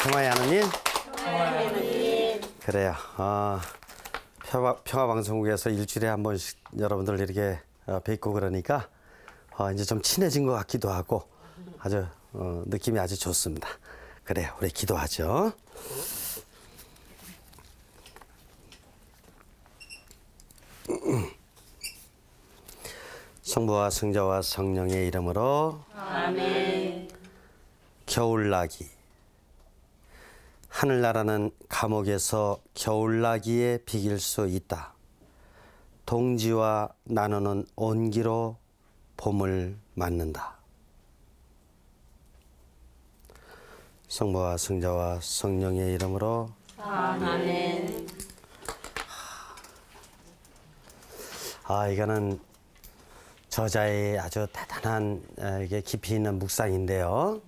평화의 하느님. 그래요. 평화방송국에서 일주일에 한 번씩 여러분들 이렇게 뵙고 그러니까 이제 좀 친해진 것 같기도 하고 아주 느낌이 아주 좋습니다. 그래요. 우리 기도하죠. 성부와 성자와 성령의 이름으로 아멘. 겨울나기. 하늘나라는 감옥에서 겨울나기에 비길 수 있다. 동지와 나누는 온기로 봄을 맞는다. 성부와 성자와 성령의 이름으로 아멘. 이거는 저자의 아주 대단한 이게 깊이 있는 묵상인데요.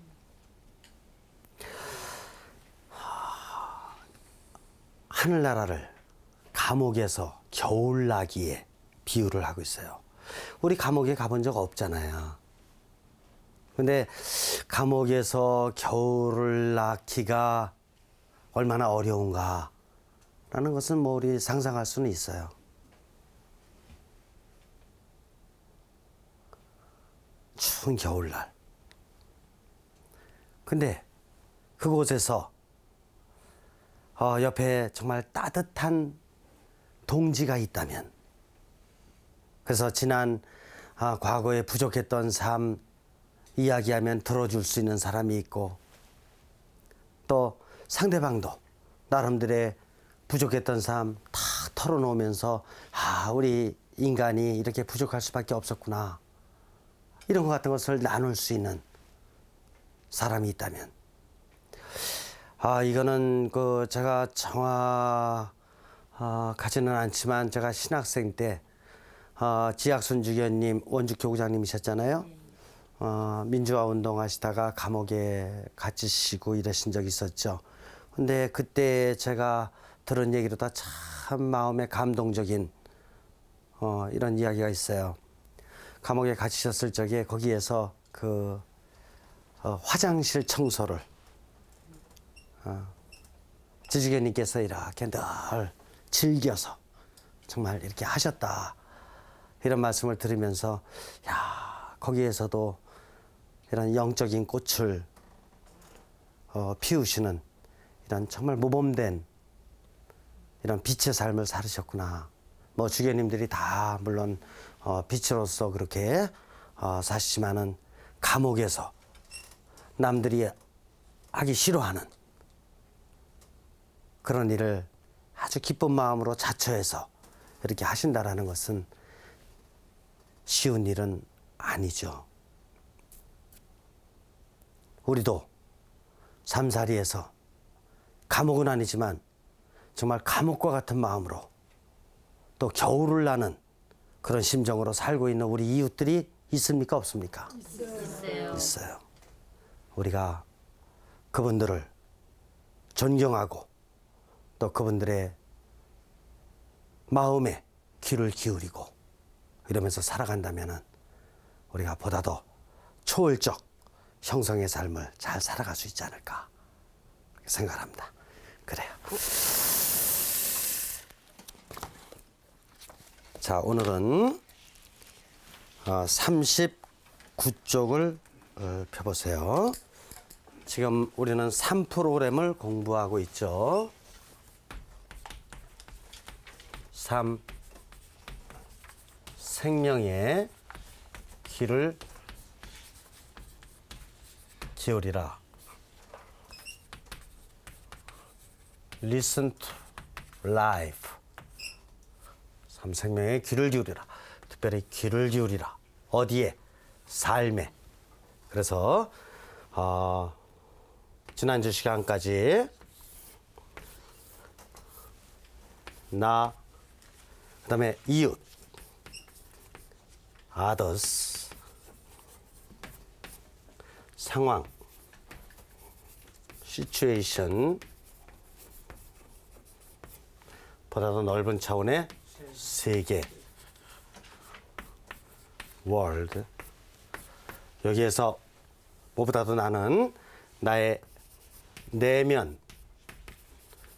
하늘나라를 감옥에서 겨울나기에 비유를 하고 있어요. 우리 감옥에 가본 적 없잖아요. 근데 감옥에서 겨울을 낳기가 얼마나 어려운가 라는 것은 뭐 우리 상상할 수는 있어요. 추운 겨울날. 근데 그곳에서 옆에 정말 따뜻한 동지가 있다면, 그래서 지난 과거에 부족했던 삶 이야기하면 들어줄 수 있는 사람이 있고, 또 상대방도 나름대로의 부족했던 삶 다 털어놓으면서 우리 인간이 이렇게 부족할 수밖에 없었구나, 이런 것 같은 것을 나눌 수 있는 사람이 있다면, 이거는 제가 정확하지는 않지만 제가 신학생 때 지학순 주교님 원주 교구장님이셨잖아요. 민주화 운동 하시다가 감옥에 갇히시고 이러신 적이 있었죠. 근데 그때 제가 들은 얘기로 다 참 마음에 감동적인 이런 이야기가 있어요. 감옥에 갇히셨을 적에 거기에서 화장실 청소를 지주교님께서 이렇게 늘 즐겨서 정말 이렇게 하셨다, 이런 말씀을 들으면서 거기에서도 이런 영적인 꽃을 피우시는 이런 정말 모범된 이런 빛의 삶을 살으셨구나. 뭐 주교님들이 다 물론 빛으로서 그렇게 사시지만은 감옥에서 남들이 하기 싫어하는 그런 일을 아주 기쁜 마음으로 자처해서 이렇게 하신다라는 것은 쉬운 일은 아니죠. 우리도 삶살이에서 감옥은 아니지만 정말 감옥과 같은 마음으로 또 겨울을 나는 그런 심정으로 살고 있는 우리 이웃들이 있습니까, 없습니까? 있어요. 우리가 그분들을 존경하고 또 그분들의 마음에 귀를 기울이고 이러면서 살아간다면 우리가 보다 더 초월적 형성의 삶을 잘 살아갈 수 있지 않을까 생각합니다. 그래요. 자, 오늘은 39쪽을 펴보세요. 지금 우리는 3프로그램을 공부하고 있죠. 3. 생명의 귀를 기울이라. Listen to life. 3. 생명의 귀를 기울이라. 특별히 귀를 기울이라. 어디에? 삶에. 그래서 지난주 시간까지 나, 그 다음에 이웃, others, 상황, situation, 보다 더 넓은 차원의 세계, world. 여기에서 무엇보다도 나는 나의 내면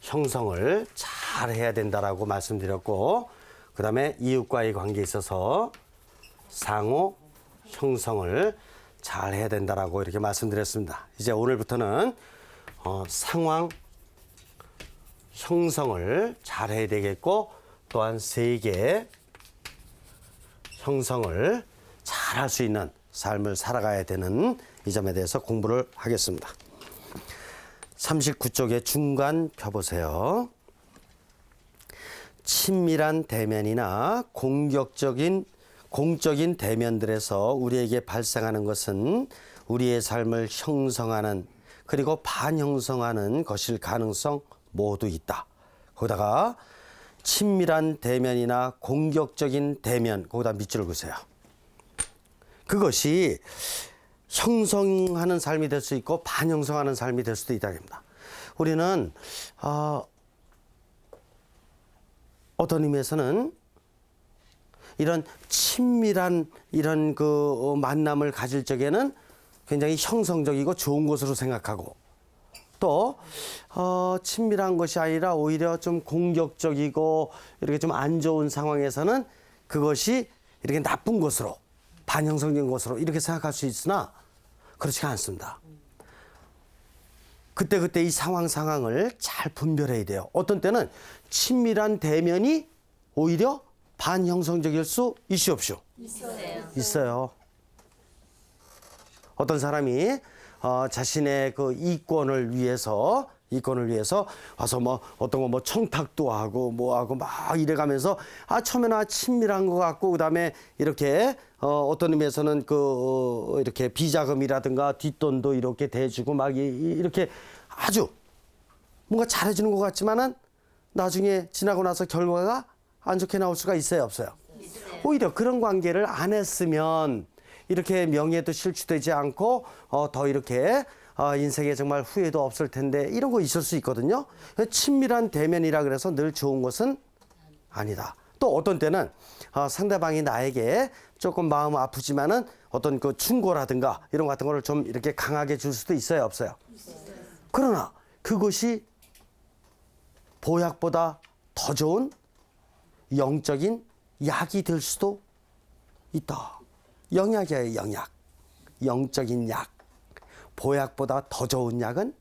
형성을 잘 해야 된다라고 말씀드렸고, 그 다음에 이웃과의 관계에 있어서 상호 형성을 잘 해야 된다라고 이렇게 말씀드렸습니다. 이제 오늘부터는 상황 형성을 잘 해야 되겠고, 또한 세계 형성을 잘 할 수 있는 삶을 살아가야 되는 이 점에 대해서 공부를 하겠습니다. 39쪽의 중간 펴보세요. 친밀한 대면이나 공적인 대면들에서 우리에게 발생하는 것은 우리의 삶을 형성하는, 그리고 반형성하는 것일 가능성 모두 있다. 거기다가 친밀한 대면이나 공격적인 대면, 거기다 밑줄을 그으세요. 그것이 형성하는 삶이 될 수 있고 반형성하는 삶이 될 수도 있다입니다. 우리는 어떤 의미에서는 이런 친밀한 이런 그 만남을 가질 적에는 굉장히 형성적이고 좋은 것으로 생각하고, 또 친밀한 것이 아니라 오히려 좀 공격적이고 이렇게 좀 안 좋은 상황에서는 그것이 이렇게 나쁜 것으로, 반형성적인 것으로 이렇게 생각할 수 있으나 그렇지가 않습니다. 그때 이 상황을 잘 분별해야 돼요. 어떤 때는 친밀한 대면이 오히려 반형성적일 수 있으옵쇼? 있어요. 어떤 사람이 자신의 그 이권을 위해서 와서 뭐 어떤 거 뭐 청탁도 하고 뭐하고 막 이래가면서 처음에는 친밀한 것 같고, 그다음에 이렇게 어떤 의미에서는 이렇게 비자금이라든가 뒷돈도 이렇게 대주고 막 이렇게 아주 뭔가 잘해주는 것 같지만은 나중에 지나고 나서 결과가 안 좋게 나올 수가 있어요, 없어요? 오히려 그런 관계를 안 했으면 이렇게 명예도 실추되지 않고 더 이렇게 인생에 정말 후회도 없을 텐데, 이런 거 있을 수 있거든요. 친밀한 대면이라 그래서 늘 좋은 것은 아니다. 또 어떤 때는 상대방이 나에게 조금 마음 아프지만은 어떤 그 충고라든가 이런 것 같은 거를 좀 이렇게 강하게 줄 수도 있어요, 없어요? 그러나 그것이 보약보다 더 좋은 영적인 약이 될 수도 있다. 영약이에요, 영약. 영적인 약. 보약보다 더 좋은 약은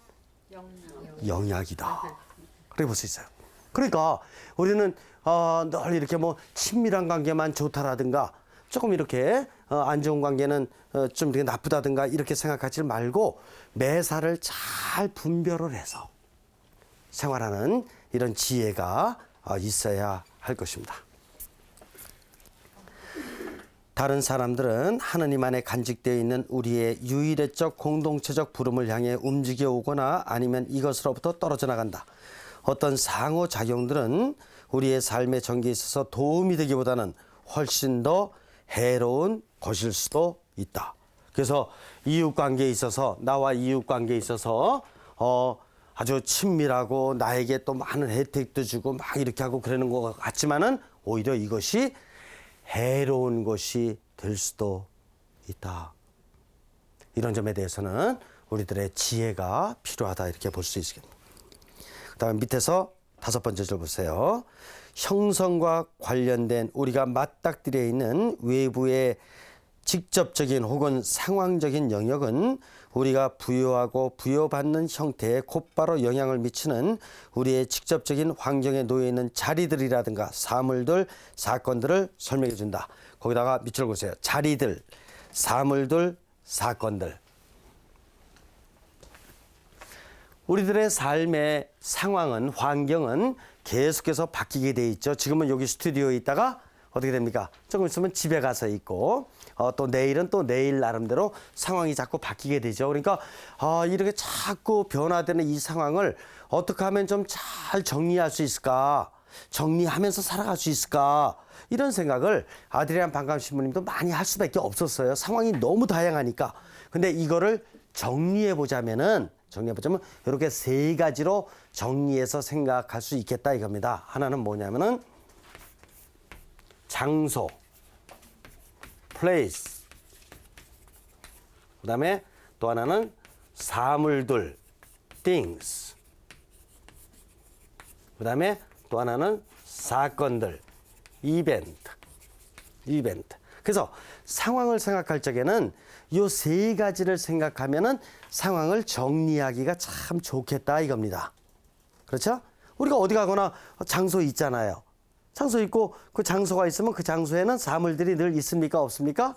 영약이다. 그렇게 볼 수 있어요. 그러니까 우리는 늘 이렇게 뭐 친밀한 관계만 좋다라든가, 조금 이렇게 안 좋은 관계는 좀 되게 나쁘다든가 이렇게 생각하지 말고 매사를 잘 분별을 해서 생활하는 이런 지혜가 있어야 할 것입니다. 다른 사람들은 하느님 안에 간직되어 있는 우리의 유일의적 공동체적 부름을 향해 움직여 오거나 아니면 이것으로부터 떨어져 나간다. 어떤 상호작용들은 우리의 삶의 전개에 있어서 도움이 되기보다는 훨씬 더 해로운 것일 수도 있다. 그래서 이웃관계에 있어서, 나와 이웃관계에 있어서 아주 친밀하고 나에게 또 많은 혜택도 주고 막 이렇게 하고 그러는 것 같지만은 오히려 이것이 해로운 것이 될 수도 있다. 이런 점에 대해서는 우리들의 지혜가 필요하다, 이렇게 볼 수 있습니다. 그 다음에 밑에서 5번째 줄 보세요. 형성과 관련된 우리가 맞닥뜨려 있는 외부의 직접적인 혹은 상황적인 영역은 우리가 부여하고 부여받는 형태에 곧바로 영향을 미치는 우리의 직접적인 환경에 놓여 있는 자리들이라든가 사물들, 사건들을 설명해 준다. 거기다가 밑줄 보세요. 자리들, 사물들, 사건들. 우리들의 삶의 상황은, 환경은 계속해서 바뀌게 돼 있죠. 지금은 여기 스튜디오에 있다가 어떻게 됩니까? 조금 있으면 집에 가서 있고, 또 내일은 또 내일 나름대로 상황이 자꾸 바뀌게 되죠. 그러니까 이렇게 자꾸 변화되는 이 상황을 어떻게 하면 좀 잘 정리할 수 있을까? 정리하면서 살아갈 수 있을까? 이런 생각을 아드리안 반감 신부님도 많이 할 수밖에 없었어요. 상황이 너무 다양하니까. 근데 이거를 정리해보자면 이렇게 3가지로 정리해서 생각할 수 있겠다 이겁니다. 하나는 뭐냐면은 장소, place. 그 다음에 또 하나는 사물들, things. 그 다음에 또 하나는 사건들, 이벤트. 그래서 상황을 생각할 적에는 이 세 가지를 생각하면은 상황을 정리하기가 참 좋겠다 이겁니다. 그렇죠? 우리가 어디 가거나 장소 있잖아요. 장소 있고 그 장소가 있으면 그 장소에는 사물들이 늘 있습니까? 없습니까?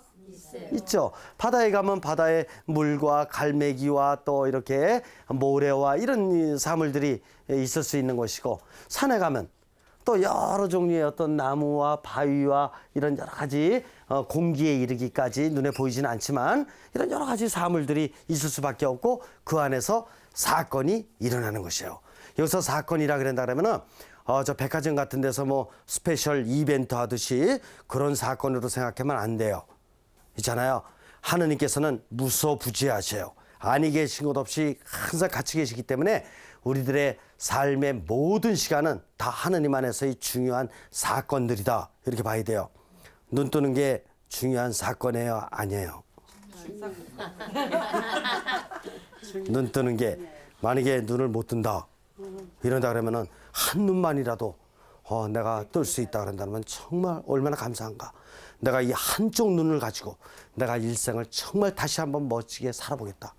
있죠. 바다에 가면 바다에 물과 갈매기와 또 이렇게 모래와 이런 사물들이 있을 수 있는 것이고, 산에 가면 또 여러 종류의 어떤 나무와 바위와 이런 여러 가지 공기에 이르기까지 눈에 보이지는 않지만 이런 여러 가지 사물들이 있을 수밖에 없고, 그 안에서 사건이 일어나는 것이에요. 여기서 사건이라 그런다 그러면은 저 백화점 같은 데서 뭐 스페셜 이벤트 하듯이 그런 사건으로 생각하면 안 돼요. 있잖아요. 하느님께서는 무소부지하셔요. 아니 계신 것 없이 항상 같이 계시기 때문에 우리들의 삶의 모든 시간은 다 하느님 안에서의 중요한 사건들이다. 이렇게 봐야 돼요. 눈 뜨는 게 중요한 사건이에요? 아니에요. 눈 뜨는 게 만약에 눈을 못 뜬다. 이런다 그러면은 한 눈만이라도 내가 뜰 수 있다 그런다면 정말 얼마나 감사한가. 내가 이 한쪽 눈을 가지고 내가 일생을 정말 다시 한번 멋지게 살아보겠다.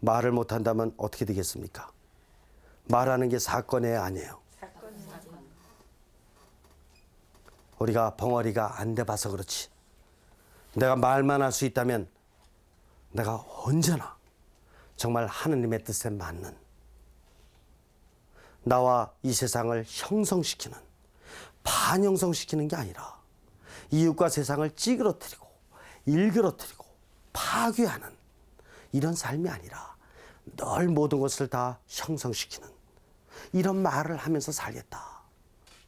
말을 못한다면 어떻게 되겠습니까? 말하는 게 사건이에요? 아니에요? 우리가 벙어리가 안 돼봐서 그렇지. 내가 말만 할 수 있다면 내가 언제나 정말 하느님의 뜻에 맞는, 나와 이 세상을 형성시키는, 반형성시키는 게 아니라 이웃과 세상을 찌그러뜨리고 일그러뜨리고 파괴하는 이런 삶이 아니라 늘 모든 것을 다 형성시키는 이런 말을 하면서 살겠다.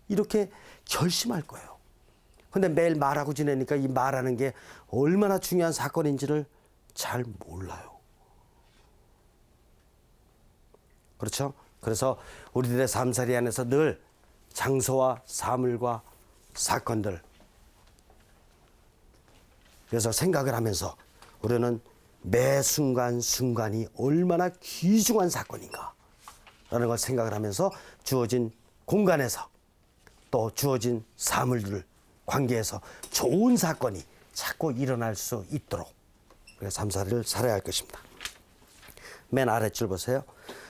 이렇게 결심할 거예요. 근데 매일 말하고 지내니까 이 말하는 게 얼마나 중요한 사건인지를 잘 몰라요. 그렇죠? 그래서 우리들의 삶살이 안에서 늘 장소와 사물과 사건들, 그래서 생각을 하면서 우리는 매 순간순간이 얼마나 귀중한 사건인가 라는 걸 생각을 하면서 주어진 공간에서 또 주어진 사물들 관계에서 좋은 사건이 자꾸 일어날 수 있도록 삶살이를 살아야 할 것입니다. 맨 아랫줄 보세요.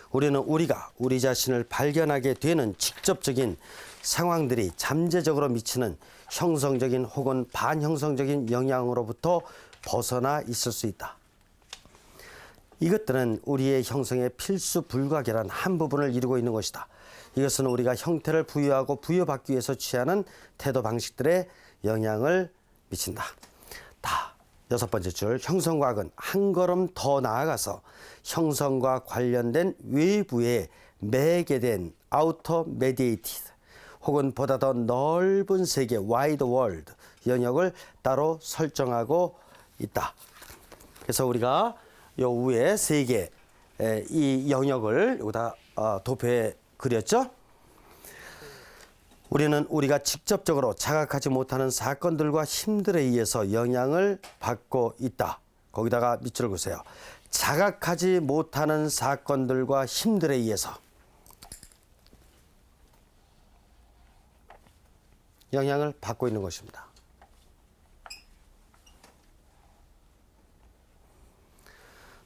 우리는 우리가 우리 자신을 발견하게 되는 직접적인 상황들이 잠재적으로 미치는 형성적인 혹은 반형성적인 영향으로부터 벗어나 있을 수 있다. 이것들은 우리의 형성의 필수 불가결한 한 부분을 이루고 있는 것이다. 이것은 우리가 형태를 부여하고 부여받기 위해서 취하는 태도 방식들에 영향을 미친다. 다 여섯 번째 줄, 형성과학은 한 걸음 더 나아가서 형성과 관련된 외부에 매개된 outer mediated 혹은 보다 더 넓은 세계 wide world 영역을 따로 설정하고 있다. 그래서 우리가 요 위에 세 개 이 영역을 여기다 도표에 그렸죠. 우리는 우리가 직접적으로 자각하지 못하는 사건들과 힘들에 의해서 영향을 받고 있다. 거기다가 밑줄을 그으세요. 자각하지 못하는 사건들과 힘들에 의해서 영향을 받고 있는 것입니다.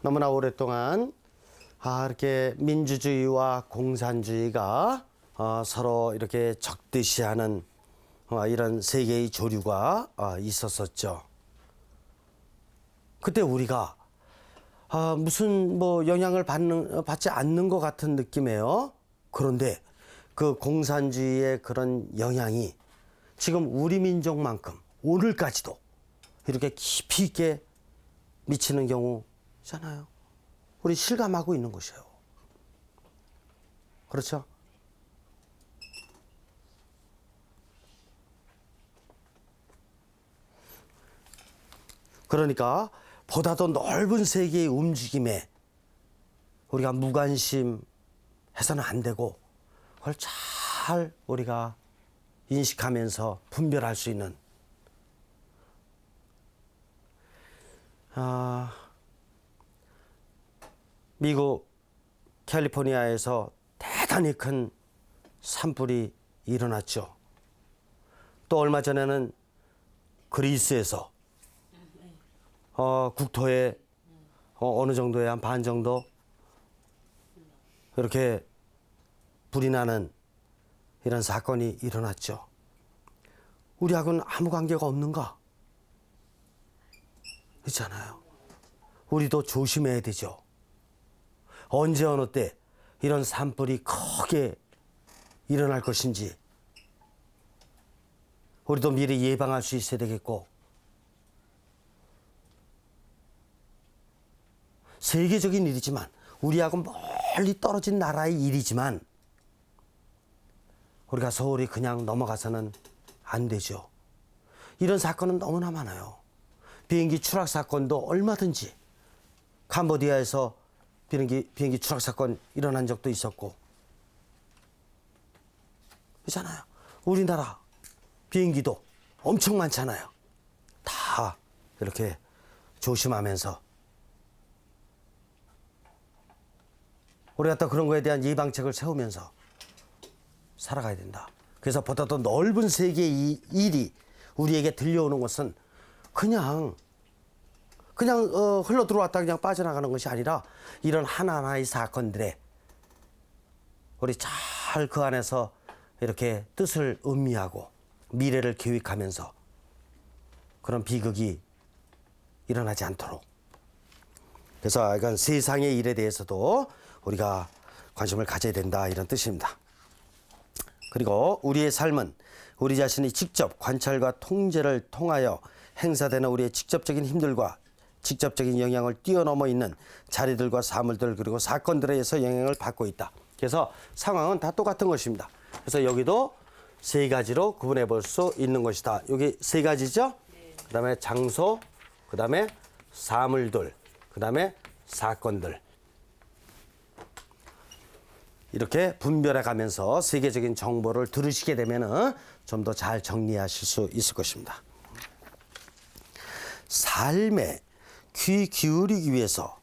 너무나 오랫동안 이렇게 민주주의와 공산주의가 서로 이렇게 적대시하는 이런 세계의 조류가 있었었죠. 그때 우리가 무슨 뭐 영향을 받지 않는 것 같은 느낌이에요. 그런데 그 공산주의의 그런 영향이 지금 우리 민족만큼 오늘까지도 이렇게 깊이 있게 미치는 경우잖아요. 우리 실감하고 있는 것이에요. 그렇죠? 그러니까 보다 더 넓은 세계의 움직임에 우리가 무관심해서는 안 되고 그걸 잘 우리가 인식하면서 분별할 수 있는 미국 캘리포니아에서 대단히 큰 산불이 일어났죠. 또 얼마 전에는 그리스에서 국토에 어느 정도의 한 반 정도 이렇게 불이 나는 이런 사건이 일어났죠. 우리하고는 아무 관계가 없는가? 있잖아요. 우리도 조심해야 되죠. 언제 어느 때 이런 산불이 크게 일어날 것인지 우리도 미리 예방할 수 있어야 되겠고, 세계적인 일이지만 우리하고 멀리 떨어진 나라의 일이지만 우리가 소홀히 그냥 넘어가서는 안 되죠. 이런 사건은 너무나 많아요. 비행기 추락 사건도 얼마든지 캄보디아에서 비행기 추락 사건 일어난 적도 있었고, 그렇잖아요. 우리나라 비행기도 엄청 많잖아요. 다 이렇게 조심하면서 우리가 또 그런 거에 대한 예방책을 세우면서 살아가야 된다. 그래서 보다 더 넓은 세계의 일이 우리에게 들려오는 것은 그냥 흘러 들어왔다 그냥 빠져나가는 것이 아니라 이런 하나하나의 사건들에 우리 잘 그 안에서 이렇게 뜻을 음미하고 미래를 계획하면서 그런 비극이 일어나지 않도록, 그래서 이건 세상의 일에 대해서도 우리가 관심을 가져야 된다, 이런 뜻입니다. 그리고 우리의 삶은 우리 자신이 직접 관찰과 통제를 통하여 행사되는 우리의 직접적인 힘들과 직접적인 영향을 뛰어넘어 있는 자리들과 사물들 그리고 사건들에 의해서 영향을 받고 있다. 그래서 상황은 다 똑같은 것입니다. 그래서 여기도 세 가지로 구분해 볼 수 있는 것이다. 여기 세 가지죠? 그 다음에 장소, 그 다음에 사물들, 그 다음에 사건들. 이렇게 분별해 가면서 세계적인 정보를 들으시게 되면은 좀 더 잘 정리하실 수 있을 것입니다. 삶에 귀 기울이기 위해서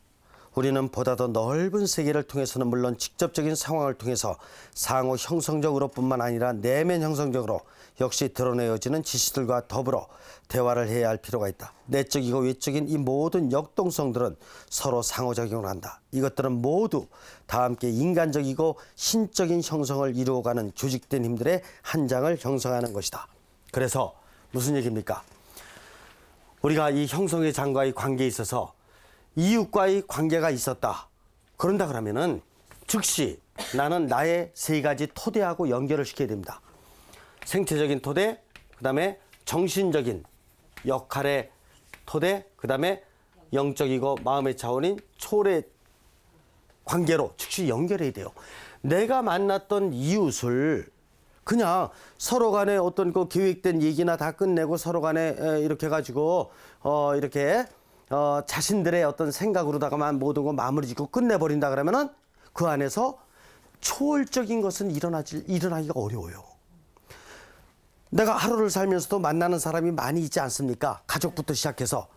우리는 보다 더 넓은 세계를 통해서는 물론 직접적인 상황을 통해서 상호 형성적으로뿐만 아니라 내면 형성적으로 역시 드러내어지는 지시들과 더불어 대화를 해야 할 필요가 있다. 내적이고 외적인 이 모든 역동성들은 서로 상호작용을 한다. 이것들은 모두 다 함께 인간적이고 신적인 형성을 이루어가는 조직된 힘들의 한 장을 형성하는 것이다. 그래서 무슨 얘기입니까? 우리가 이 형성의 장과의 관계에 있어서 이웃과의 관계가 있었다. 그런다 그러면은 즉시 나는 나의 세 가지 토대하고 연결을 시켜야 됩니다. 생체적인 토대, 그 다음에 정신적인 역할의 토대, 그 다음에 영적이고 마음의 차원인 초래 관계로 즉시 연결해야 돼요. 내가 만났던 이웃을 그냥 서로 간에 어떤 그 계획된 얘기나 다 끝내고 서로 간에 이렇게 해가지고 이렇게 자신들의 어떤 생각으로다가만 모든 거 마무리 짓고 끝내버린다 그러면은 그 안에서 초월적인 것은 일어나기가 어려워요. 내가 하루를 살면서도 만나는 사람이 많이 있지 않습니까? 가족부터 시작해서.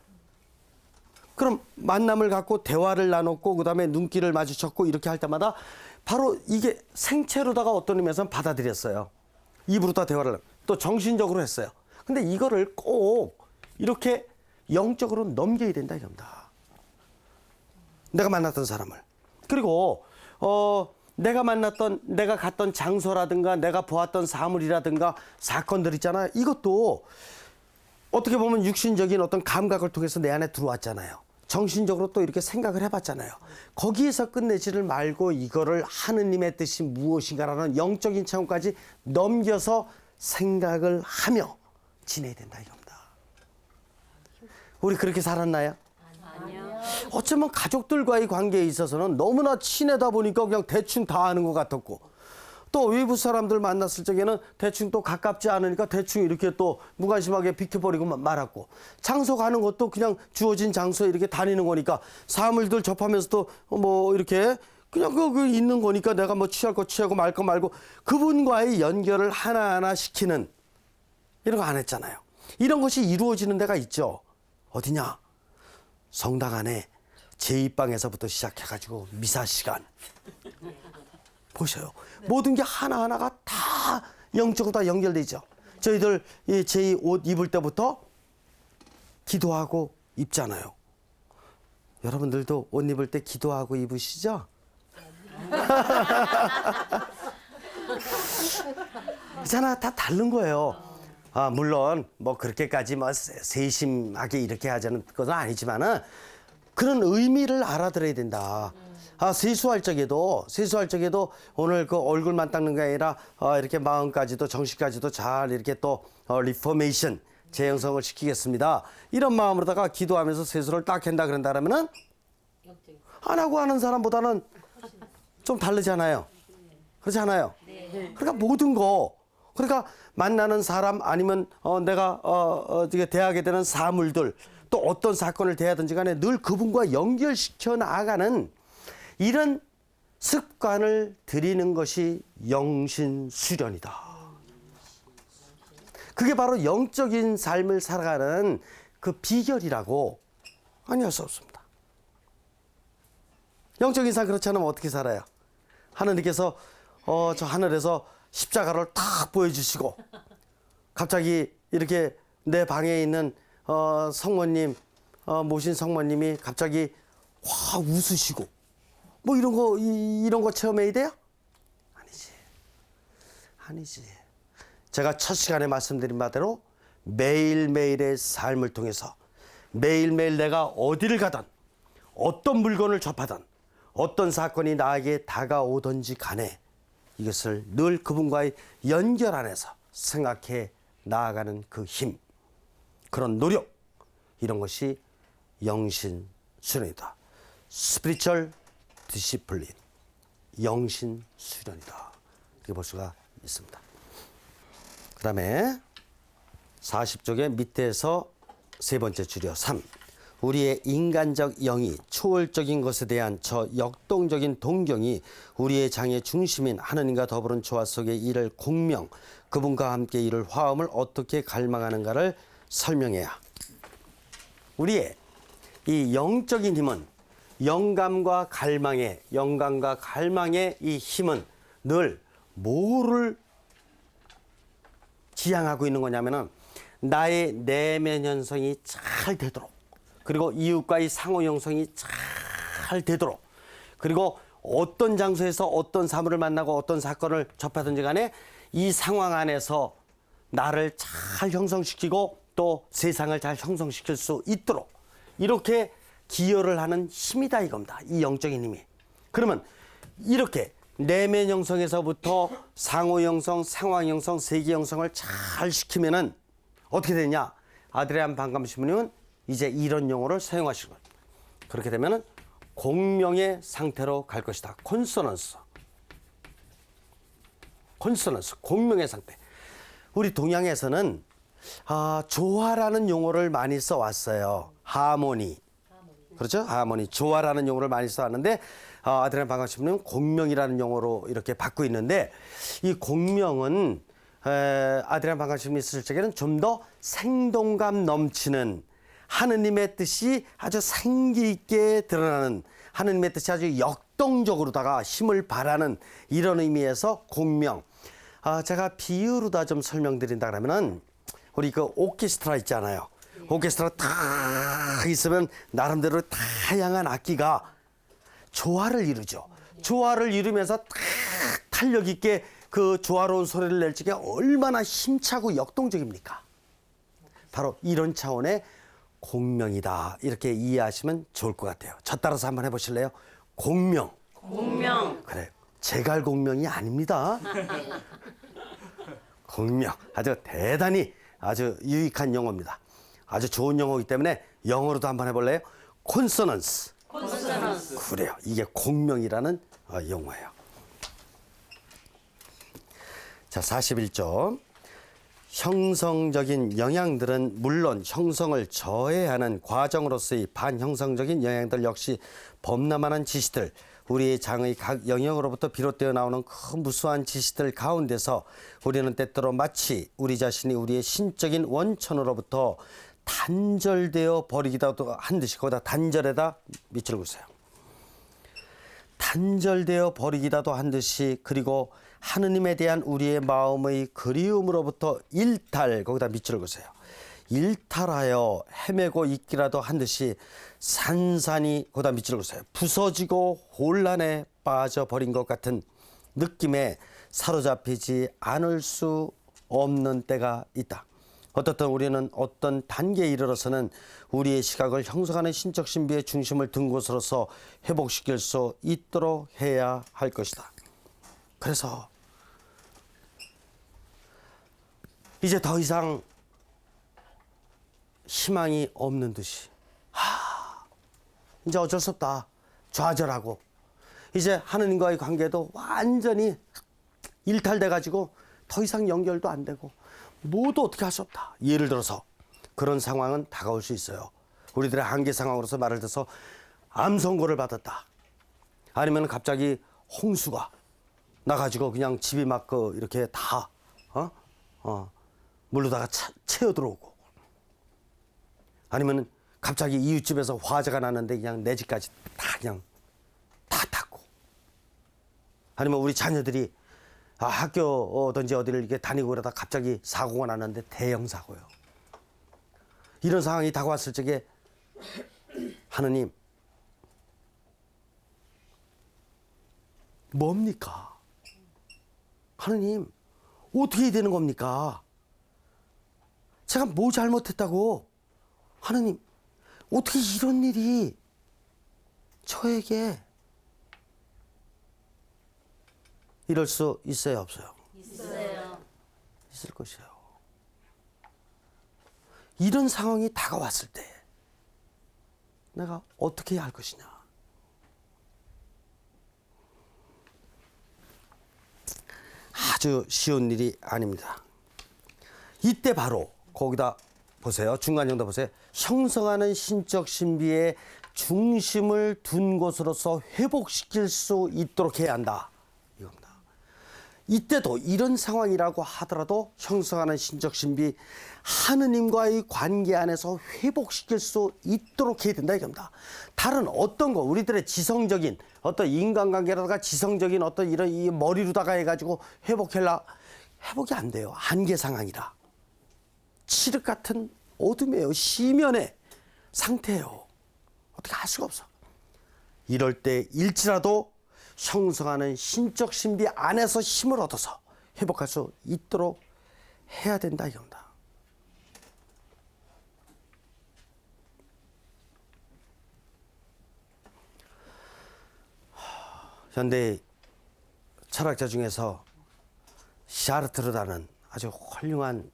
그럼 만남을 갖고 대화를 나눴고 그다음에 눈길을 마주쳤고 이렇게 할 때마다 바로 이게 생체로다가 어떤 의미에서는 받아들였어요. 입으로 다 대화를 또 정신적으로 했어요. 근데 이거를 꼭 이렇게 영적으로 넘겨야 된다 이겁니다. 내가 만났던 사람을. 그리고 내가 갔던 장소라든가 내가 보았던 사물이라든가 사건들 있잖아요. 이것도 어떻게 보면 육신적인 어떤 감각을 통해서 내 안에 들어왔잖아요. 정신적으로 또 이렇게 생각을 해봤잖아요. 거기에서 끝내지를 말고 이거를 하느님의 뜻이 무엇인가라는 영적인 차원까지 넘겨서 생각을 하며 지내야 된다 이겁니다. 우리 그렇게 살았나요? 아니요. 어쩌면 가족들과의 관계에 있어서는 너무나 친하다 보니까 그냥 대충 다 아는 것 같았고 또 외부 사람들 만났을 적에는 대충 또 가깝지 않으니까 대충 이렇게 또 무관심하게 비켜버리고 말았고 장소 가는 것도 그냥 주어진 장소에 이렇게 다니는 거니까 사물들 접하면서도 뭐 이렇게 그냥 그 있는 거니까 내가 뭐 취할 거 취하고 말 거 말고 그분과의 연결을 하나하나 시키는 이런 거 안 했잖아요. 이런 것이 이루어지는 데가 있죠. 어디냐? 성당 안에 제2방에서부터 시작해가지고 미사 시간. 보셔요. 모든 게 하나하나가 다 영적으로 다 연결돼 있죠. 저희들 제 옷 입을 때부터 기도하고 입잖아요. 여러분들도 옷 입을 때 기도하고 입으시죠? 있잖아, 다 다른 거예요. 물론 뭐 그렇게까지 뭐 세심하게 이렇게 하자는 것은 아니지만은 그런 의미를 알아들어야 된다. 세수할 적에도 오늘 그 얼굴만 닦는 게 아니라 이렇게 마음까지도 정신까지도 잘 이렇게 또 리포메이션 재형성을 시키겠습니다. 이런 마음으로다가 기도하면서 세수를 딱 한다 그런다 그러면은 안 하고 하는 사람보다는 좀 다르잖아요. 그렇지 않아요? 그러니까 모든 거, 그러니까 만나는 사람 아니면 내가 대하게 되는 사물들, 또 어떤 사건을 대하든지 간에 늘 그분과 연결시켜 나가는 이런 습관을 들이는 것이 영신수련이다. 그게 바로 영적인 삶을 살아가는 그 비결이라고 아니할 수 없습니다. 영적인 삶 그렇지 않으면 어떻게 살아요? 하느님께서 저 하늘에서 십자가를 탁 보여주시고 갑자기 이렇게 내 방에 있는 성모님 모신 성모님이 갑자기 확 웃으시고 뭐 이런 거 체험해야 돼요? 아니지. 제가 첫 시간에 말씀드린 바대로 매일매일의 삶을 통해서 매일매일 내가 어디를 가든 어떤 물건을 접하든 어떤 사건이 나에게 다가오든지 간에 이것을 늘 그분과의 연결 안에서 생각해 나아가는 그 힘, 그런 노력, 이런 것이 영신 수련이다. 스피리추얼 디시플린, 영신 수련이다. 이렇게 볼 수가 있습니다. 그 다음에 40쪽의 밑에서 세 번째 줄이요. 3. 우리의 인간적 영이 초월적인 것에 대한 저 역동적인 동경이 우리의 장의 중심인 하느님과 더불은 조화 속에 이를 공명, 그분과 함께 이를 화음을 어떻게 갈망하는가를 설명해야. 우리의 이 영적인 힘은 영감과 갈망의 이 힘은 늘 뭐를 지향하고 있는 거냐면은 나의 내면 현성이 잘 되도록, 그리고 이웃과의 상호 형성이 잘 되도록, 그리고 어떤 장소에서 어떤 사물을 만나고 어떤 사건을 접하든지 간에 이 상황 안에서 나를 잘 형성시키고 또 세상을 잘 형성시킬 수 있도록 이렇게 기여를 하는 힘이다 이겁니다. 이 영적인 힘이. 그러면 이렇게 내면 형성에서부터 상호 형성, 상황 형성, 세계 형성을 잘 시키면은 어떻게 되냐? 아드리안 방감 신부님은 이제 이런 용어를 사용하시는 거예요. 그렇게 되면은 공명의 상태로 갈 것이다. 콘소넌스, 공명의 상태. 우리 동양에서는 조화라는 용어를 많이 써왔어요. 하모니. 그렇죠? 하모니, 조화라는 용어를 많이 써왔는데 아드리안 방감 신부님은 공명이라는 용어로 이렇게 받고 있는데, 이 공명은 아드리안 방감 신부님이 쓸 적에는 좀 더 생동감 넘치는 하느님의 뜻이 아주 생기 있게 드러나는, 하느님의 뜻이 아주 역동적으로다가 힘을 발하는 이런 의미에서 공명. 제가 비유로다 좀 설명드린다 그러면은 우리 그 오케스트라 있잖아요. 오케스트라 딱 있으면 나름대로 다양한 악기가 조화를 이루죠. 조화를 이루면서 딱 탄력 있게 그 조화로운 소리를 낼 적에 얼마나 힘차고 역동적입니까? 바로 이런 차원의 공명이다. 이렇게 이해하시면 좋을 것 같아요. 저 따라서 한번 해보실래요? 공명. 그래, 제갈공명이 아닙니다. 공명. 아주 대단히 아주 유익한 용어입니다. 아주 좋은 용어이기 때문에 영어로도 한번 해볼래요? 콘소넌스. 그래요. 이게 공명이라는 용어예요. 자, 41조. 형성적인 영향들은 물론 형성을 저해하는 과정으로서의 반형성적인 영향들 역시 범람하는 지시들, 우리의 장의 각 영역으로부터 비롯되어 나오는 그 무수한 지시들 가운데서 우리는 때때로 마치 우리 자신이 우리의 신적인 원천으로부터 단절되어 버리기도 한 듯이 거기다 단절에다 밑줄 그으세요. 단절되어 버리기라도 한 듯이 그리고 하느님에 대한 우리의 마음의 그리움으로부터 일탈 거기다 밑줄을 그으세요. 일탈하여 헤매고 있기라도 한 듯이 산산이 거기다 밑줄을 그으세요. 부서지고 혼란에 빠져버린 것 같은 느낌에 사로잡히지 않을 수 없는 때가 있다. 어떻든 우리는 어떤 단계에 이르러서는 우리의 시각을 형성하는 신적 신비의 중심을 둔 곳으로서 회복시킬 수 있도록 해야 할 것이다. 그래서 이제 더 이상 희망이 없는 듯이 이제 어쩔 수 없다. 좌절하고 이제 하느님과의 관계도 완전히 일탈돼 가지고 더 이상 연결도 안 되고 모두 어떻게 할 수 없다. 예를 들어서 그런 상황은 다가올 수 있어요. 우리들의 한계 상황으로서 말을 들어서 암 선고를 받았다. 아니면 갑자기 홍수가 나가지고 그냥 집이 막 이렇게 다 물로다가 채어 들어오고, 아니면 갑자기 이웃집에서 화재가 났는데 그냥 내 집까지 다 그냥 다 탔고, 아니면 우리 자녀들이 학교든지 어디를 이렇게 다니고 그러다 갑자기 사고가 났는데 대형 사고요. 이런 상황이 다가왔을 적에 하느님 뭡니까? 하느님 어떻게 해야 되는 겁니까? 제가 뭐 잘못했다고? 하느님 어떻게 이런 일이 저에게 이럴 수 있어요, 없어요? 있어요. 있을 것이에요. 이런 상황이 다가왔을 때 내가 어떻게 해야 할 것이냐. 아주 쉬운 일이 아닙니다. 이때 바로 거기다 보세요. 중간 정도 보세요. 형성하는 신적 신비의 중심을 둔 곳으로서 회복시킬 수 있도록 해야 한다. 이겁니다. 이때도 이런 상황이라고 하더라도 형성하는 신적 신비 하느님과의 관계 안에서 회복시킬 수 있도록 해야 된다 이겁니다. 다른 어떤 거 우리들의 지성적인 어떤 인간관계라든가 지성적인 어떤 이런 이 머리로다가 해가지고 회복이 안 돼요. 한계 상황이라. 칠흑 같은 어둠이에요. 시면의 상태예요. 어떻게 할 수가 없어. 이럴 때 일지라도 형성하는 신적 신비 안에서 힘을 얻어서 회복할 수 있도록 해야 된다 이겁니다. 현대 철학자 중에서 샤르트르라는 아주 훌륭한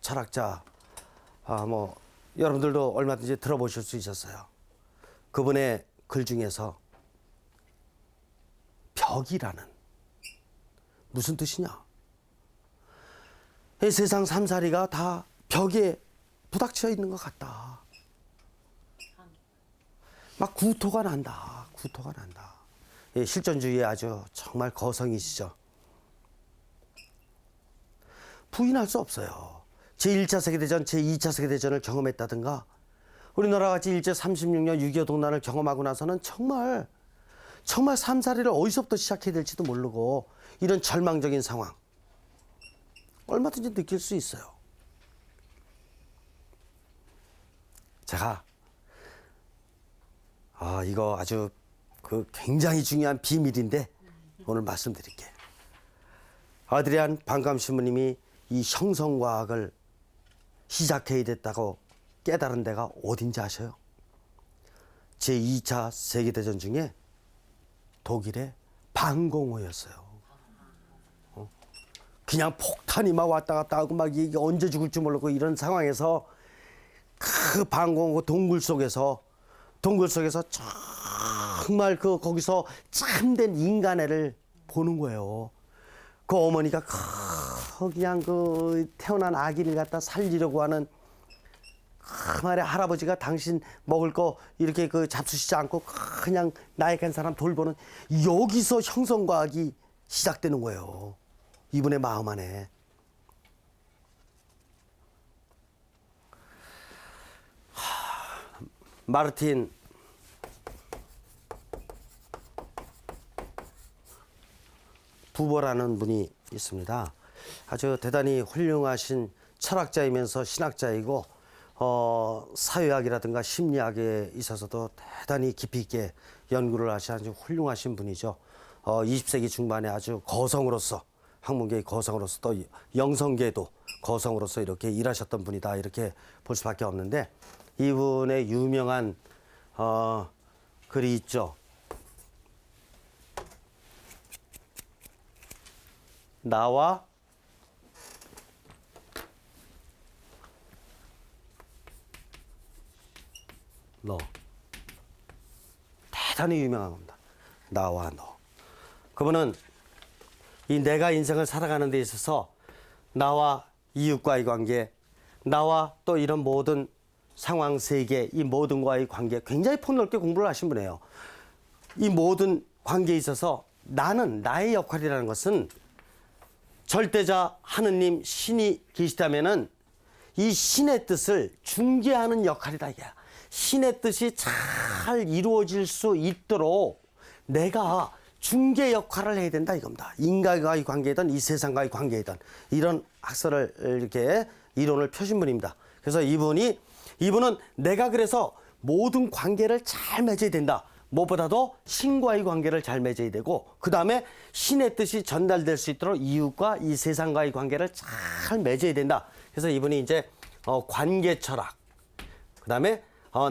철학자, 여러분들도 얼마든지 들어보실 수 있었어요. 그분의 글 중에서 벽이라는 무슨 뜻이냐? 이 세상 삼사리가 다 벽에 부닥쳐 있는 것 같다. 막 구토가 난다. 예, 실존주의에 아주 정말 거성이시죠. 부인할 수 없어요. 제1차 세계대전, 제2차 세계대전을 경험했다든가 우리나라가 같이 일제 36년 6.25 동란을 경험하고 나서는 정말 삼사리를 어디서부터 시작해야 될지도 모르고 이런 절망적인 상황 얼마든지 느낄 수 있어요. 제가 이거 아주 굉장히 중요한 비밀인데 오늘 말씀드릴게요. 아드리안 반감 신부님이 이 형성과학을 시작해야 됐다고 깨달은 데가 어딘지 아셔요? 제2차 세계대전 중에 독일의 방공호였어요. 그냥 폭탄이 막 왔다 갔다 하고 막 이게 언제 죽을지 모르고 이런 상황에서 그 방공호 동굴 속에서 정말 거기서 참된 인간애를 보는 거예요. 그 어머니가 그냥 태어난 아기를 갖다 살리려고 하는 말에 할아버지가 당신 먹을 거 이렇게 잡수시지 않고 그냥 나약한 사람 돌보는 여기서 형성과학이 시작되는 거예요. 이분의 마음 안에. 마르틴 부버라는 분이 있습니다. 아주 대단히 훌륭하신 철학자이면서 신학자이고 사회학이라든가 심리학에 있어서도 대단히 깊이 있게 연구를 하신 아주 훌륭하신 분이죠. 20세기 중반에 아주 거성으로서 학문계의 거성으로서 또 영성계도 거성으로서 이렇게 일하셨던 분이다 이렇게 볼 수밖에 없는데 이분의 유명한 글이 있죠. 나와 너. 대단히 유명한 겁니다. 나와 너. 그분은 이 내가 인생을 살아가는 데 있어서 나와 이웃과의 관계, 나와 또 이런 모든 상황 세계, 이 모든과의 관계 굉장히 폭넓게 공부를 하신 분이에요. 이 모든 관계에 있어서 나는 나의 역할이라는 것은 절대자 하느님 신이 계시다면은 이 신의 뜻을 중개하는 역할이다 이거야. 신의 뜻이 잘 이루어질 수 있도록 내가 중개 역할을 해야 된다 이겁니다. 인간과의 관계이든 이 세상과의 관계이든 이런 학설을 이렇게 이론을 펴신 분입니다. 그래서 이분은 내가 그래서 모든 관계를 잘 맺어야 된다. 무엇보다도 신과의 관계를 잘 맺어야 되고 그 다음에 신의 뜻이 전달될 수 있도록 이웃과 이 세상과의 관계를 잘 맺어야 된다. 그래서 이분이 이제 관계 철학, 그 다음에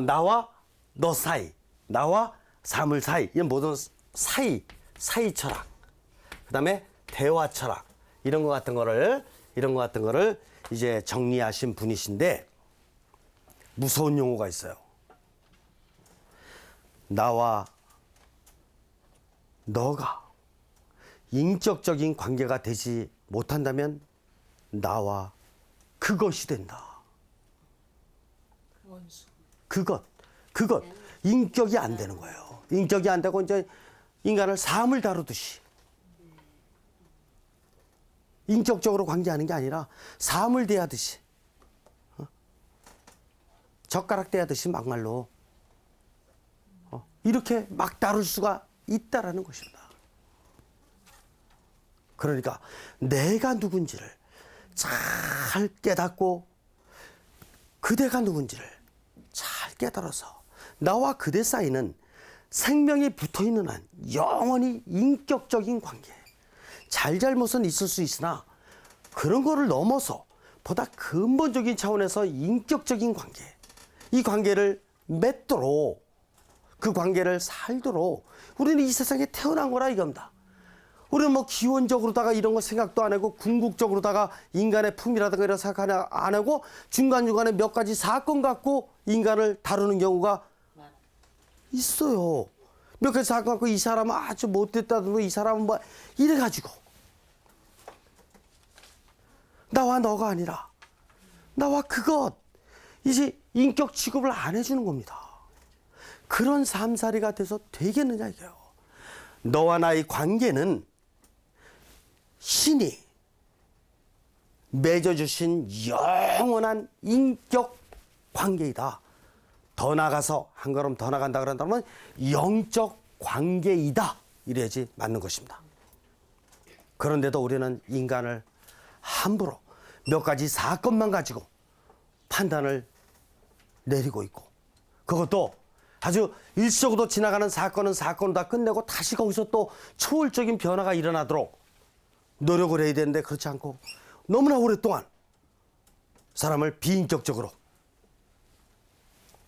나와 너 사이, 나와 사물 사이, 이런 모든 사이 철학, 그 다음에 대화 철학 이런 것 같은 거를 이제 정리하신 분이신데 무서운 용어가 있어요. 나와 너가 인격적인 관계가 되지 못한다면 나와 그것이 된다. 그것 인격이 안 되는 거예요. 인격이 안 되고 이제 인간을 사물 다루듯이 인격적으로 관계하는 게 아니라 사물 대하듯이 젓가락 대하듯이 막말로 이렇게 막 다룰 수가 있다라는 것입니다. 그러니까 내가 누군지를 잘 깨닫고 그대가 누군지를 잘 깨달아서 나와 그대 사이는 생명이 붙어있는 한 영원히 인격적인 관계, 잘잘못은 있을 수 있으나 그런 거를 넘어서 보다 근본적인 차원에서 인격적인 관계, 이 관계를 맺도록 그 관계를 살도록 우리는 이 세상에 태어난 거라 이겁니다. 우리는 뭐 기원적으로다가 이런 거 생각도 안 하고 궁극적으로다가 인간의 품이라든가 이런 생각 안 하고 중간중간에 몇 가지 사건 갖고 인간을 다루는 경우가 있어요. 몇 가지 사건 갖고 이 사람은 아주 못됐다든가 이 사람은 뭐 이래가지고 나와 너가 아니라 나와 그것 이제 인격 취급을 안 해주는 겁니다. 그런 삶살이가 돼서 되겠느냐 이게요. 너와 나의 관계는 신이 맺어주신 영원한 인격 관계이다. 더 나가서 한 걸음 더 나간다 그런다면 영적 관계이다. 이래야지 맞는 것입니다. 그런데도 우리는 인간을 함부로 몇 가지 사건만 가지고 판단을 내리고 있고 그것도 아주 일시적으로 지나가는 사건은 사건으로 다 끝내고 다시 거기서 또 초월적인 변화가 일어나도록 노력을 해야 되는데 그렇지 않고 너무나 오랫동안 사람을 비인격적으로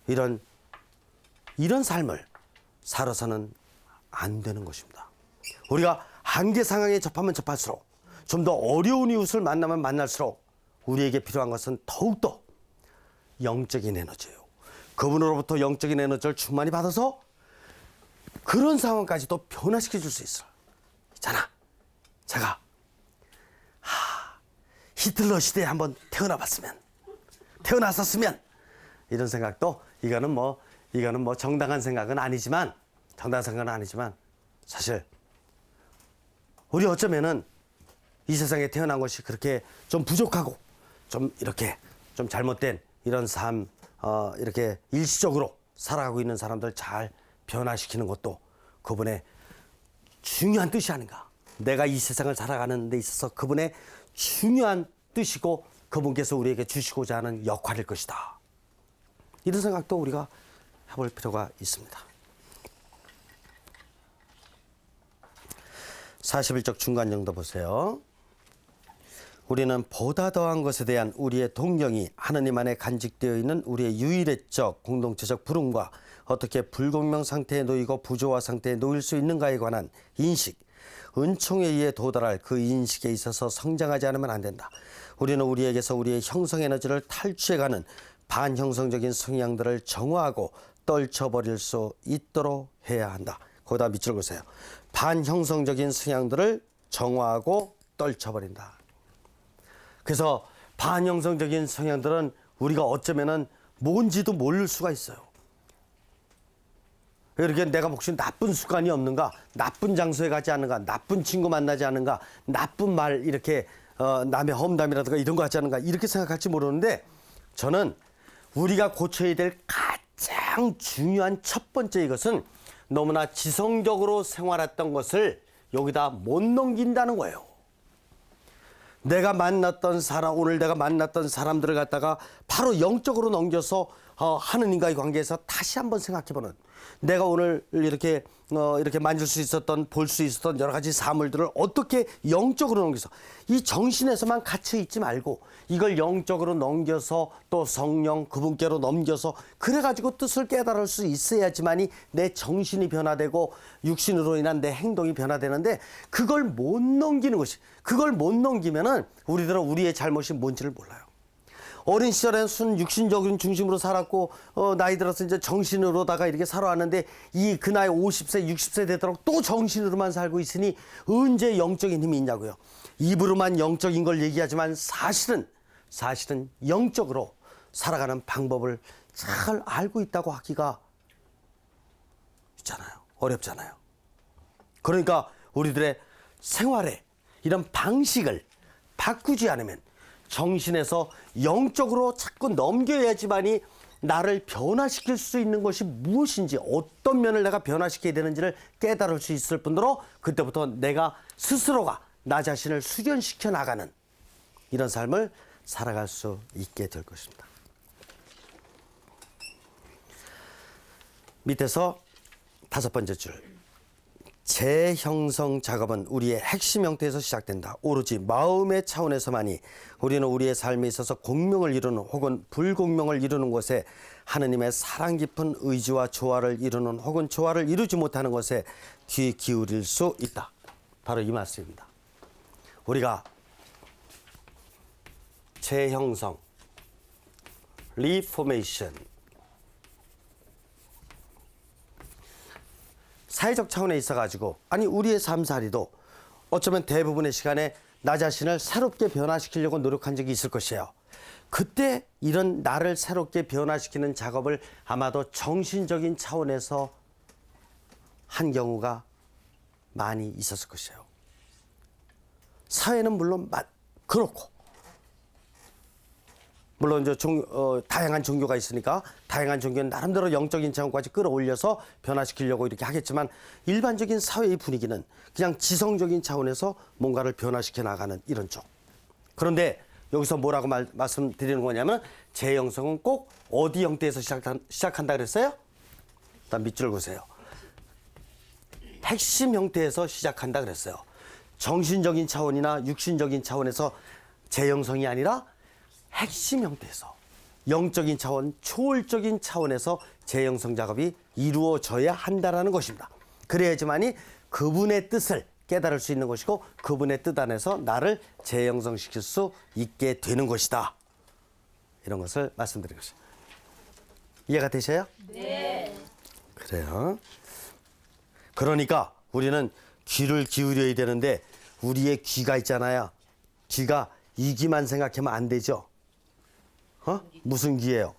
이런 삶을 살아서는 안 되는 것입니다. 우리가 한계 상황에 접하면 접할수록 좀 더 어려운 이웃을 만나면 만날수록 우리에게 필요한 것은 더욱더 영적인 에너지예요. 그분으로부터 영적인 에너지를 충만히 받아서 그런 상황까지도 변화시켜 줄 수 있어요. 있잖아. 제가 히틀러 시대에 한번 태어났었으면 이런 생각도 이거는 뭐 정당한 생각은 아니지만 사실 우리 어쩌면은 이 세상에 태어난 것이 그렇게 좀 부족하고 좀 이렇게 좀 잘못된 이런 삶 이렇게 일시적으로 살아가고 있는 사람들 잘 변화시키는 것도 그분의 중요한 뜻이 아닌가. 내가 이 세상을 살아가는 데 있어서 그분의 중요한 뜻이고 그분께서 우리에게 주시고자 하는 역할일 것이다. 이런 생각도 우리가 해볼 필요가 있습니다. 41쪽 중간 정도 보세요. 우리는 보다 더한 것에 대한 우리의 동경이 하느님 안에 간직되어 있는 우리의 유일의적 공동체적 부름과 어떻게 불공명 상태에 놓이고 부조화 상태에 놓일 수 있는가에 관한 인식, 은총에 의해 도달할 그 인식에 있어서 성장하지 않으면 안 된다. 우리는 우리에게서 우리의 형성 에너지를 탈취해가는 반형성적인 성향들을 정화하고 떨쳐버릴 수 있도록 해야 한다. 거기다 밑줄 그으세요. 반형성적인 성향들을 정화하고 떨쳐버린다. 그래서 반형성적인 성향들은 우리가 어쩌면은 뭔지도 모를 수가 있어요. 이렇게 내가 혹시 나쁜 습관이 없는가, 나쁜 장소에 가지 않는가, 나쁜 친구 만나지 않는가, 나쁜 말 이렇게 남의 험담이라든가 이런 거 하지 않는가 이렇게 생각할지 모르는데 저는 우리가 고쳐야 될 가장 중요한 첫 번째 이것은 너무나 지성적으로 생활했던 것을 여기다 못 넘긴다는 거예요. 내가 만났던 사람, 오늘 내가 만났던 사람들을 갖다가 바로 영적으로 넘겨서 하느님과의 관계에서 다시 한번 생각해보는, 내가 오늘 이렇게 만질 수 있었던, 볼 수 있었던 여러 가지 사물들을 어떻게 영적으로 넘겨서 이 정신에서만 갇혀 있지 말고 이걸 영적으로 넘겨서 또 성령 그분께로 넘겨서 그래가지고 뜻을 깨달을 수 있어야지만이 내 정신이 변화되고 육신으로 인한 내 행동이 변화되는데, 그걸 못 넘기는 것이, 그걸 못 넘기면은 우리들은 우리의 잘못이 뭔지를 몰라요. 어린 시절엔 순 육신적인 중심으로 살았고 나이 들어서 이제 정신으로다가 이렇게 살아왔는데 그 나이 50세 60세 되도록 또 정신으로만 살고 있으니 언제 영적인 힘이 있냐고요. 입으로만 영적인 걸 얘기하지만 사실은 영적으로 살아가는 방법을 잘 알고 있다고 하기가 있잖아요. 어렵잖아요. 그러니까 우리들의 생활에 이런 방식을 바꾸지 않으면 정신에서 영적으로 자꾸 넘겨야지만이 나를 변화시킬 수 있는 것이 무엇인지, 어떤 면을 내가 변화시켜야 되는지를 깨달을 수 있을 뿐더러 그때부터 내가 스스로가 나 자신을 수련시켜 나가는 이런 삶을 살아갈 수 있게 될 것입니다. 밑에서 5번째 줄. 재형성 작업은 우리의 핵심 형태에서 시작된다. 오로지 마음의 차원에서만이 우리는 우리의 삶에 있어서 공명을 이루는 혹은 불공명을 이루는 것에, 하느님의 사랑 깊은 의지와 조화를 이루는 혹은 조화를 이루지 못하는 것에 귀 기울일 수 있다. 바로 이 말씀입니다. 우리가 재형성, 리포메이션, 사회적 차원에 있어가지고, 아니 우리의 삶살이도 어쩌면 대부분의 시간에 나 자신을 새롭게 변화시키려고 노력한 적이 있을 것이에요. 그때 이런 나를 새롭게 변화시키는 작업을 아마도 정신적인 차원에서 한 경우가 많이 있었을 것이에요. 사회는 물론 그렇고, 물론 이제 다양한 종교가 있으니까 다양한 종교는 나름대로 영적인 차원까지 끌어올려서 변화시키려고 이렇게 하겠지만, 일반적인 사회의 분위기는 그냥 지성적인 차원에서 뭔가를 변화시켜 나가는 이런 쪽. 그런데 여기서 뭐라고 말씀드리는 거냐면, 재형성은 꼭 어디 형태에서 시작한다 그랬어요? 일단 밑줄 보세요. 핵심 형태에서 시작한다 그랬어요. 정신적인 차원이나 육신적인 차원에서 재형성이 아니라 핵심 형태에서, 영적인 차원, 초월적인 차원에서 재형성 작업이 이루어져야 한다는 것입니다. 그래야지만이 그분의 뜻을 깨달을 수 있는 것이고 그분의 뜻 안에서 나를 재형성시킬 수 있게 되는 것이다. 이런 것을 말씀드린 것입니다. 이해가 되셔요? 네. 그래요. 그러니까 우리는 귀를 기울여야 되는데, 우리의 귀가 있잖아요. 귀가 이 귀만 생각하면 안 되죠. 무슨 귀예요?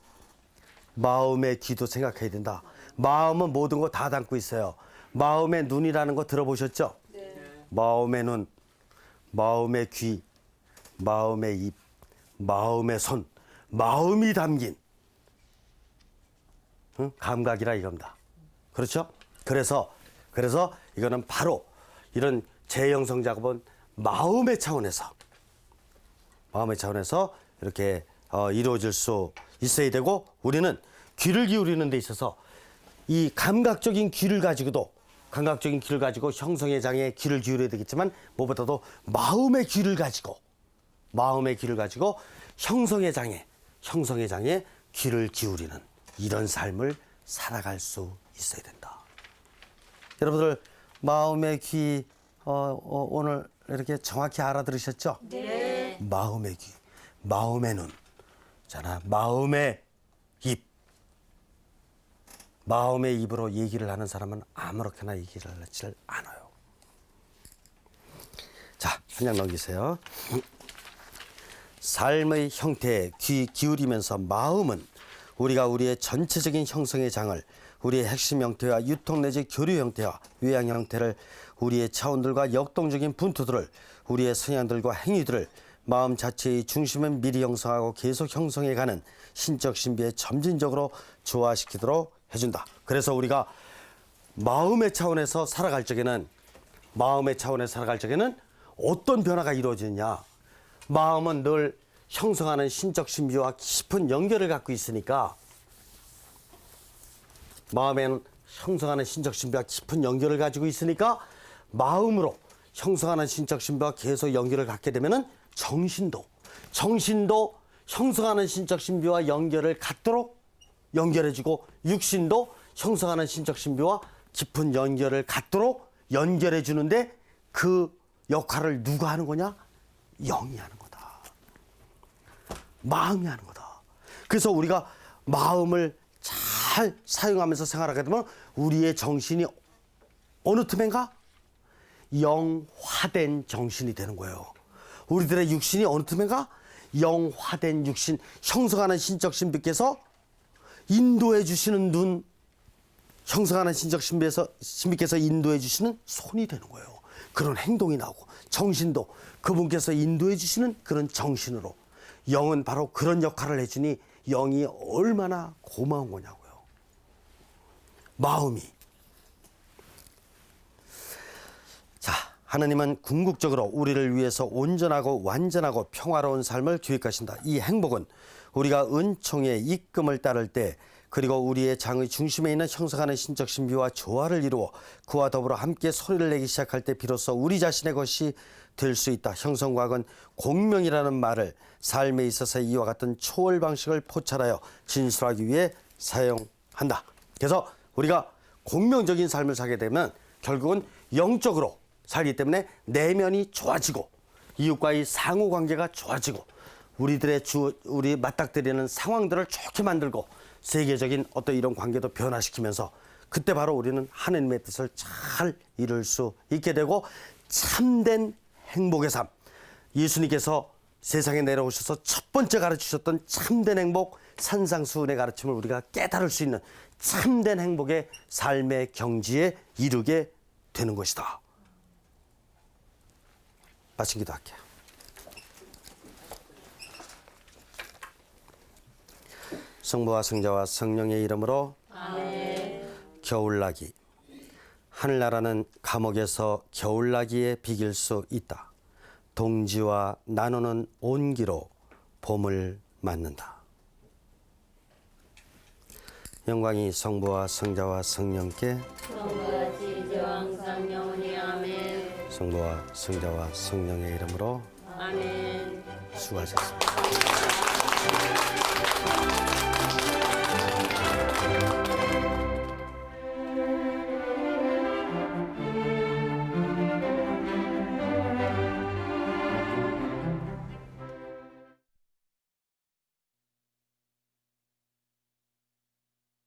마음의 귀도 생각해야 된다. 마음은 모든 거 다 담고 있어요. 마음의 눈이라는 거 들어보셨죠? 네. 마음의 눈, 마음의 귀, 마음의 입, 마음의 손, 마음이 담긴 응? 감각이라 이겁니다. 그렇죠? 그래서 이거는 바로 이런 재형성 작업은 마음의 차원에서 이렇게 이루어질 수 있어야 되고, 우리는 귀를 기울이는 데 있어서 이 감각적인 귀를 가지고 형성의 장에 귀를 기울여야 되겠지만, 무엇보다도 마음의 귀를 가지고 형성의 장에 귀를 기울이는 이런 삶을 살아갈 수 있어야 된다. 여러분들 마음의 귀 오늘 이렇게 정확히 알아들으셨죠? 네. 마음의 귀, 마음의 눈, 잖아. 마음의 입. 마음의 입으로 얘기를 하는 사람은 아무렇게나 얘기를 하지 않아요. 자, 한 장 넘기세요. 삶의 형태에 귀 기울이면서 마음은 우리가 우리의 전체적인 형성의 장을, 우리의 핵심 형태와 유통 내지 교류 형태와 외양 형태를, 우리의 차원들과 역동적인 분투들을, 우리의 성향들과 행위들을 마음 자체의 중심을 미리 형성하고 계속 형성해가는 신적 신비에 점진적으로 조화시키도록 해준다. 그래서 우리가 마음의 차원에서 살아갈 적에는 어떤 변화가 이루어지느냐. 마음은 늘 형성하는 신적 신비와 깊은 연결을 갖고 있으니까, 마음에는 형성하는 신적 신비와 깊은 연결을 가지고 있으니까, 마음으로 형성하는 신적 신비와 계속 연결을 갖게 되면은 정신도 형성하는 신적 신비와 연결을 갖도록 연결해주고, 육신도 형성하는 신적 신비와 깊은 연결을 갖도록 연결해 주는데, 그 역할을 누가 하는 거냐? 영이 하는 거다. 마음이 하는 거다. 그래서 우리가 마음을 잘 사용하면서 생활하게 되면 우리의 정신이 어느 틈엔가 영화된 정신이 되는 거예요. 우리들의 육신이 어느 틈엔가 영화된 육신, 형성하는 신적 신비께서 인도해 주시는 눈, 형성하는 신적 신비께서 인도해 주시는 손이 되는 거예요. 그런 행동이 나오고, 정신도 그분께서 인도해 주시는 그런 정신으로, 영은 바로 그런 역할을 해주니 영이 얼마나 고마운 거냐고요. 마음이. 자, 하나님은 궁극적으로 우리를 위해서 온전하고 완전하고 평화로운 삶을 계획하신다. 이 행복은 우리가 은총의 이끔을 따를 때, 그리고 우리의 장의 중심에 있는 형성하는 신적 신비와 조화를 이루어 그와 더불어 함께 소리를 내기 시작할 때 비로소 우리 자신의 것이 될 수 있다. 형성과학은 공명이라는 말을 삶에 있어서 이와 같은 초월 방식을 포찰하여 진술하기 위해 사용한다. 그래서 우리가 공명적인 삶을 살게 되면 결국은 영적으로 살기 때문에 내면이 좋아지고, 이웃과의 상호관계가 좋아지고, 우리 맞닥뜨리는 상황들을 좋게 만들고, 세계적인 어떤 이런 관계도 변화시키면서, 그때 바로 우리는 하나님의 뜻을 잘 이룰 수 있게 되고, 참된 행복의 삶, 예수님께서 세상에 내려오셔서 첫 번째 가르치셨던 참된 행복, 산상수훈의 가르침을 우리가 깨달을 수 있는 참된 행복의 삶의 경지에 이르게 되는 것이다. 마친 기도할게요. 성부와 성자와 성령의 이름으로 아멘. 겨울나기. 하늘나라는 감옥에서 겨울나기에 비길 수 있다. 동지와 나누는 온기로 봄을 맞는다. 영광이 성부와 성자와 성령께, 성부같이 이제와 항상 영원히 아멘. 성부와 성자와 성령의 이름으로 아멘. 수고하셨습니다.